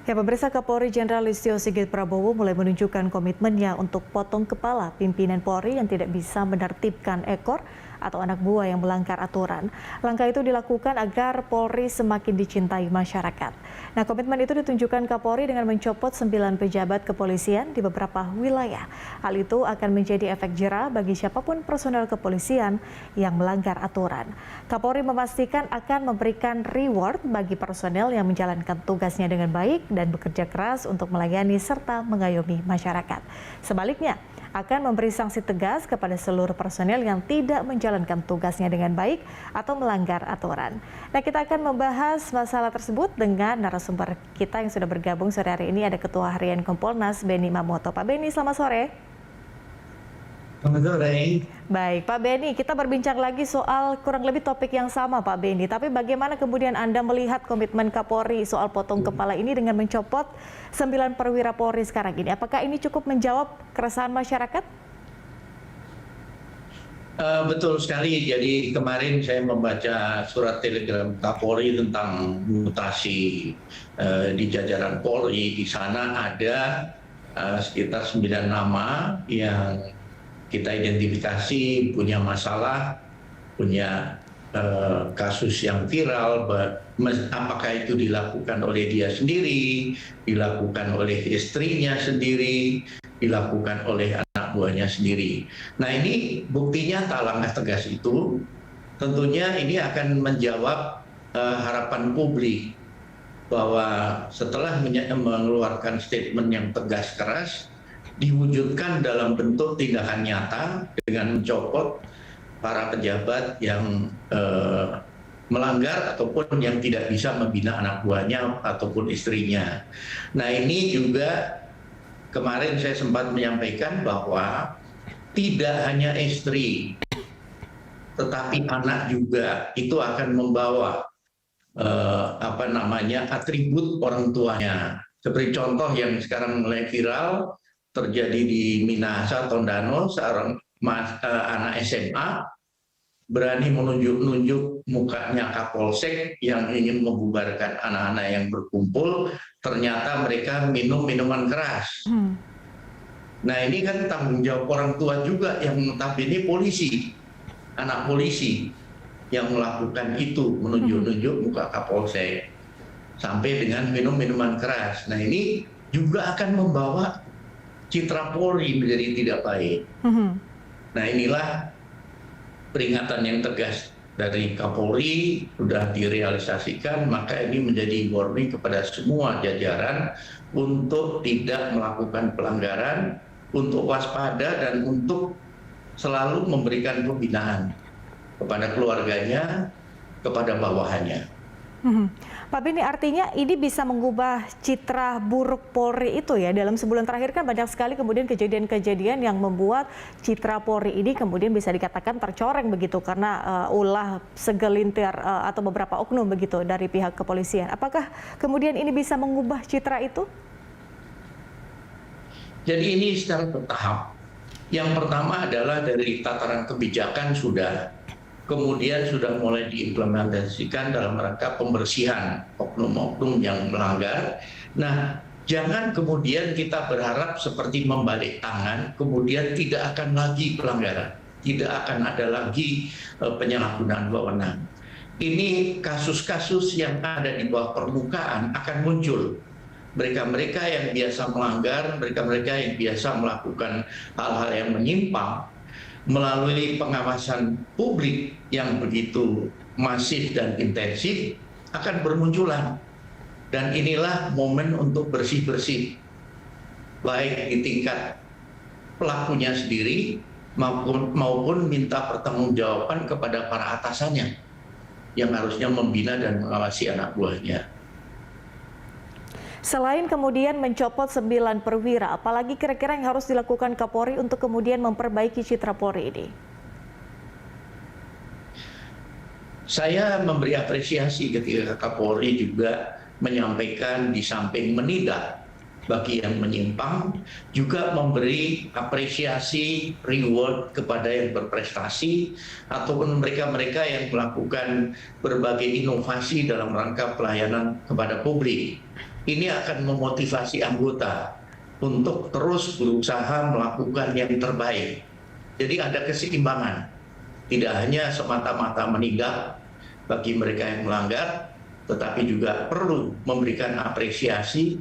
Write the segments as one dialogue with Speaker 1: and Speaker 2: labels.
Speaker 1: Ya, pemirsa, Kapolri Jenderal Listio Sigit Prabowo mulai menunjukkan komitmennya untuk potong kepala pimpinan Polri yang tidak bisa menertibkan ekor atau anak buah yang melanggar aturan. Langkah itu dilakukan agar Polri semakin dicintai masyarakat. Nah, komitmen itu ditunjukkan Kapolri dengan mencopot 9 pejabat kepolisian di beberapa wilayah. Hal itu akan menjadi efek jera bagi siapapun personel kepolisian yang melanggar aturan. Kapolri memastikan akan memberikan reward bagi personel yang menjalankan tugasnya dengan baik dan bekerja keras untuk melayani serta mengayomi masyarakat. Sebaliknya, akan memberi sanksi tegas kepada seluruh personel yang tidak menjalankan tugasnya dengan baik atau melanggar aturan. Nah, kita akan membahas masalah tersebut dengan narasumber kita yang sudah bergabung sore hari ini. Ada Ketua Harian Kompolnas, Benny Mamoto. Pak Benny, selamat sore.
Speaker 2: Selamat sore.
Speaker 1: Baik, Pak Benny, kita berbincang lagi soal kurang lebih topik yang sama, Pak Benny. Tapi bagaimana kemudian Anda melihat komitmen Kapolri soal potong kepala ini dengan mencopot 9 perwira Polri sekarang ini? Apakah ini cukup menjawab keresahan masyarakat?
Speaker 2: Betul sekali. Jadi kemarin saya membaca surat telegram Kapolri tentang mutasi di jajaran Polri. Di sana ada sekitar 9 nama yang kita identifikasi punya masalah, punya kasus yang viral, apakah itu dilakukan oleh dia sendiri, dilakukan oleh istrinya sendiri, dilakukan oleh anak buahnya sendiri. Nah, ini bukti nyata langkah tegas itu, tentunya ini akan menjawab harapan publik bahwa setelah mengeluarkan statement yang tegas keras, diwujudkan dalam bentuk tindakan nyata dengan mencopot para pejabat yang melanggar ataupun yang tidak bisa membina anak buahnya ataupun istrinya. Nah, ini juga kemarin saya sempat menyampaikan bahwa tidak hanya istri, tetapi anak juga itu akan membawa atribut orang tuanya. Seperti contoh yang sekarang mulai viral, terjadi di Minahasa, Tondano, seorang anak SMA berani menunjuk-nunjuk mukanya Kapolsek yang ingin membubarkan anak-anak yang berkumpul, ternyata mereka minum minuman keras. Nah, ini kan tanggung jawab orang tua juga yang notabene polisi, anak polisi yang melakukan itu, menunjuk-nunjuk muka Kapolsek sampai dengan minum minuman keras. Nah, ini juga akan membawa citra Polri menjadi tidak baik. Nah, inilah peringatan yang tegas dari Kapolri sudah direalisasikan, maka ini menjadi warning kepada semua jajaran untuk tidak melakukan pelanggaran, untuk waspada dan untuk selalu memberikan pembinaan kepada keluarganya, kepada bawahannya.
Speaker 1: Pak Benny, artinya ini bisa mengubah citra buruk Polri itu ya. Dalam sebulan terakhir kan banyak sekali kemudian kejadian-kejadian yang membuat citra Polri ini kemudian bisa dikatakan tercoreng begitu karena ulah segelintir atau beberapa oknum begitu dari pihak kepolisian. Apakah kemudian ini bisa mengubah citra itu?
Speaker 2: Jadi ini secara bertahap. Yang pertama adalah dari tataran kebijakan kemudian sudah mulai diimplementasikan dalam rangka pembersihan oknum-oknum yang melanggar. Nah, jangan kemudian kita berharap seperti membalik tangan, kemudian tidak akan lagi pelanggaran, tidak akan ada lagi penyalahgunaan wewenang. Ini kasus-kasus yang ada di bawah permukaan akan muncul. Mereka-mereka yang biasa melanggar, mereka-mereka yang biasa melakukan hal-hal yang menyimpang, melalui pengawasan publik yang begitu masif dan intensif akan bermunculan. Dan inilah momen untuk bersih-bersih, baik di tingkat pelakunya sendiri maupun minta pertanggungjawaban kepada para atasannya yang harusnya membina dan mengawasi anak buahnya.
Speaker 1: Selain kemudian mencopot 9 perwira, apalagi kira-kira yang harus dilakukan Kapolri untuk kemudian memperbaiki citra Polri ini?
Speaker 2: Saya memberi apresiasi ketika Kapolri juga menyampaikan di samping menindak bagi yang menyimpang, juga memberi apresiasi reward kepada yang berprestasi ataupun mereka-mereka yang melakukan berbagai inovasi dalam rangka pelayanan kepada publik. ini akan memotivasi anggota untuk terus berusaha melakukan yang terbaik. Jadi ada keseimbangan, tidak hanya semata-mata menindak bagi mereka yang melanggar, tetapi juga perlu memberikan apresiasi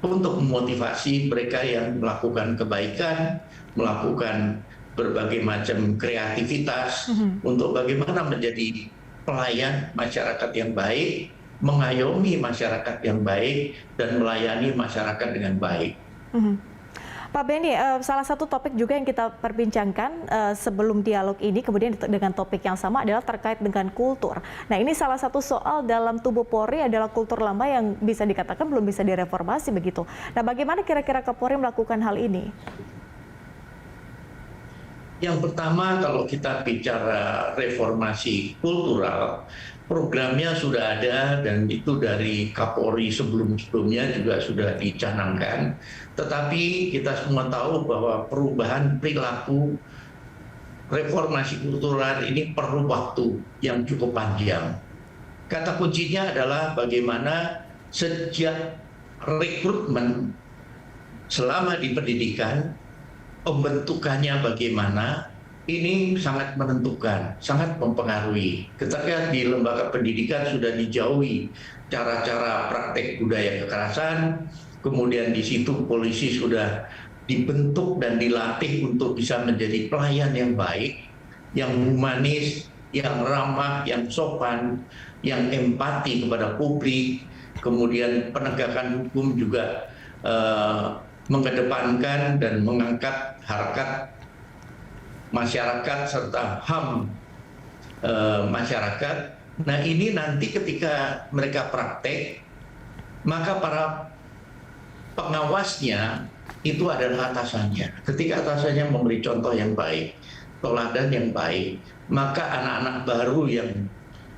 Speaker 2: untuk memotivasi mereka yang melakukan kebaikan, melakukan berbagai macam kreativitas untuk bagaimana menjadi pelayan masyarakat yang baik, mengayomi masyarakat yang baik, dan melayani masyarakat dengan baik.
Speaker 1: Pak Benny, salah satu topik juga yang kita perbincangkan sebelum dialog ini, kemudian dengan topik yang sama adalah terkait dengan kultur. Nah, ini salah satu soal dalam tubuh Polri adalah kultur lama yang bisa dikatakan belum bisa direformasi begitu. Nah, bagaimana kira-kira Kapolri melakukan hal ini?
Speaker 2: Yang pertama, kalau kita bicara reformasi kultural, programnya sudah ada dan itu dari Kapolri sebelum-sebelumnya juga sudah dicanangkan. Tetapi kita semua tahu bahwa perubahan perilaku reformasi kultural ini perlu waktu yang cukup panjang. Kata kuncinya adalah bagaimana sejak rekrutmen selama di pendidikan, pembentukannya bagaimana, ini sangat menentukan, sangat mempengaruhi. Ketika di lembaga pendidikan sudah dijauhi cara-cara praktek budaya kekerasan, kemudian di situ polisi sudah dibentuk dan dilatih untuk bisa menjadi pelayan yang baik, yang humanis, yang ramah, yang sopan, yang empati kepada publik, kemudian penegakan hukum juga mengedepankan dan mengangkat harkat masyarakat serta HAM masyarakat. Nah, ini nanti ketika mereka praktek, maka para pengawasnya itu adalah atasannya. Ketika atasannya memberi contoh yang baik, teladan yang baik, maka anak-anak baru yang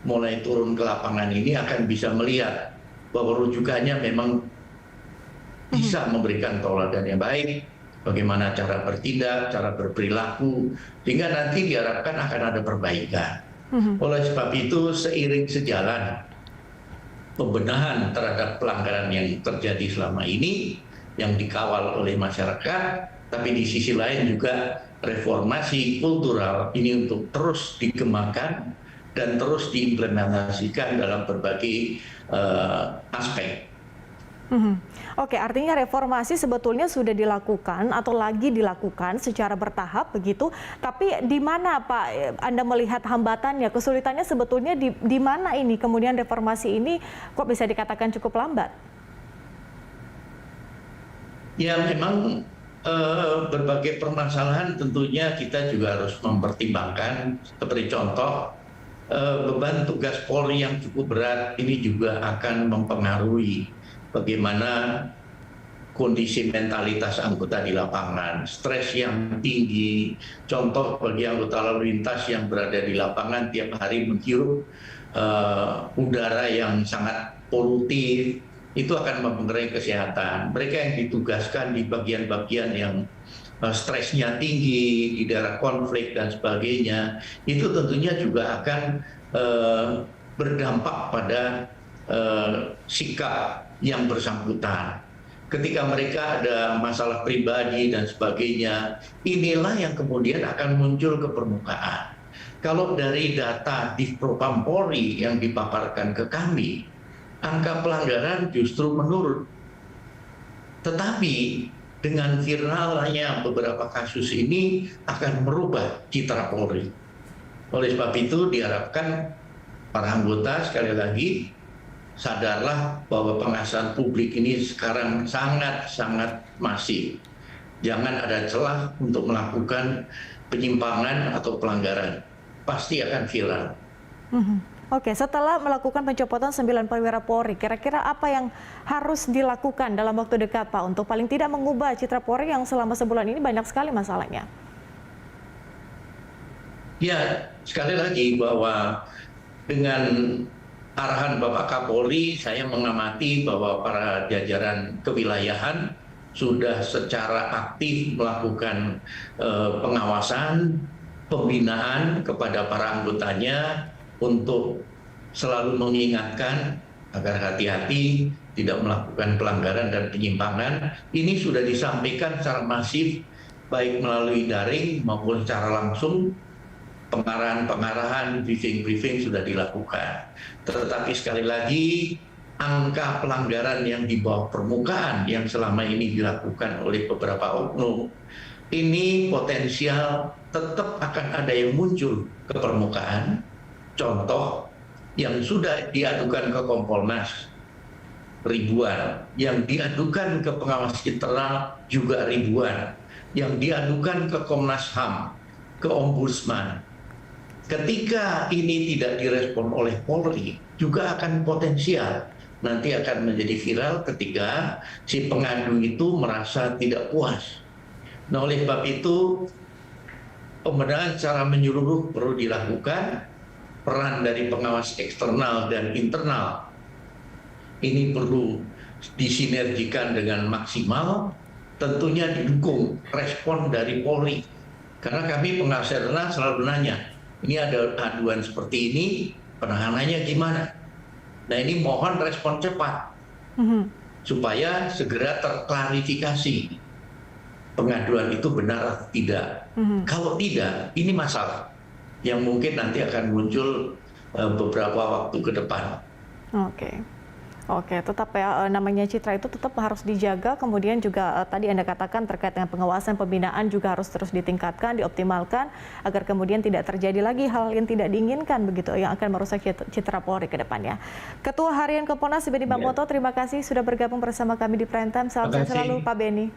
Speaker 2: mulai turun ke lapangan ini akan bisa melihat bahwa rujukannya memang bisa memberikan teladan yang baik, bagaimana cara bertindak, cara berperilaku, sehingga nanti diharapkan akan ada perbaikan. Oleh sebab itu, seiring sejalan pembenahan terhadap pelanggaran yang terjadi selama ini, yang dikawal oleh masyarakat, tapi di sisi lain juga reformasi kultural ini untuk terus dikembangkan dan terus diimplementasikan dalam berbagai aspek.
Speaker 1: Oke, artinya reformasi sebetulnya sudah dilakukan atau lagi dilakukan secara bertahap begitu. Tapi di mana Pak Anda melihat hambatannya, kesulitannya sebetulnya di mana ini? Kemudian reformasi ini kok bisa dikatakan cukup lambat?
Speaker 2: Ya memang berbagai permasalahan tentunya kita juga harus mempertimbangkan. Seperti contoh, beban tugas Polri yang cukup berat ini juga akan mempengaruhi bagaimana kondisi mentalitas anggota di lapangan, stres yang tinggi. Contoh bagi anggota lalu lintas yang berada di lapangan tiap hari menghirup udara yang sangat polutif, itu akan mempengaruhi kesehatan. Mereka yang ditugaskan di bagian-bagian yang stresnya tinggi, di daerah konflik dan sebagainya, itu tentunya juga akan berdampak pada sikap yang bersangkutan. Ketika mereka ada masalah pribadi dan sebagainya, inilah yang kemudian akan muncul ke permukaan. Kalau dari data di Propam Polri yang dipaparkan ke kami, angka pelanggaran justru menurun. Tetapi dengan viralnya beberapa kasus ini akan merubah citra Polri. Oleh sebab itu diharapkan para anggota sekali lagi sadarlah bahwa pengasahan publik ini sekarang sangat-sangat masif. Jangan ada celah untuk melakukan penyimpangan atau pelanggaran. Pasti akan viral.
Speaker 1: Oke, setelah melakukan pencopotan 9 perwira Polri, kira-kira apa yang harus dilakukan dalam waktu dekat Pak untuk paling tidak mengubah citra Polri yang selama sebulan ini banyak sekali masalahnya?
Speaker 2: Ya, sekali lagi bahwa dengan arahan Bapak Kapolri, saya mengamati bahwa para jajaran kewilayahan sudah secara aktif melakukan pengawasan, pembinaan kepada para anggotanya untuk selalu mengingatkan agar hati-hati tidak melakukan pelanggaran dan penyimpangan. Ini sudah disampaikan secara masif, baik melalui daring maupun secara langsung. Pengarahan, briefing sudah dilakukan. Tetapi sekali lagi, angka pelanggaran yang di bawah permukaan yang selama ini dilakukan oleh beberapa oknum, ini potensial tetap akan ada yang muncul ke permukaan. Contoh, yang sudah diadukan ke Kompolnas ribuan, yang diadukan ke pengawas internal juga ribuan, yang diadukan ke Komnas HAM, ke Ombudsman. Ketika ini tidak direspon oleh Polri, juga akan potensial nanti akan menjadi viral ketika si pengadu itu merasa tidak puas. Nah, oleh sebab itu, pembenahan secara menyeluruh perlu dilakukan. Peran dari pengawas eksternal dan internal ini perlu disinergikan dengan maksimal, tentunya didukung respon dari Polri. Karena kami pengawas eksternal selalu nanya, ini ada aduan seperti ini, penanganannya gimana? Nah, ini mohon respon cepat supaya segera terklarifikasi pengaduan itu benar atau tidak. Kalau tidak, ini masalah yang mungkin nanti akan muncul beberapa waktu ke depan.
Speaker 1: Oke, tetap ya, namanya citra itu tetap harus dijaga. Kemudian juga tadi Anda katakan terkait dengan pengawasan, pembinaan juga harus terus ditingkatkan, dioptimalkan agar kemudian tidak terjadi lagi hal yang tidak diinginkan begitu yang akan merusak citra Polri ke depannya. Ketua Harian Kompolnas Beni Mamoto, terima kasih sudah bergabung bersama kami di Prime Time. Salam sehat selalu Pak Beni.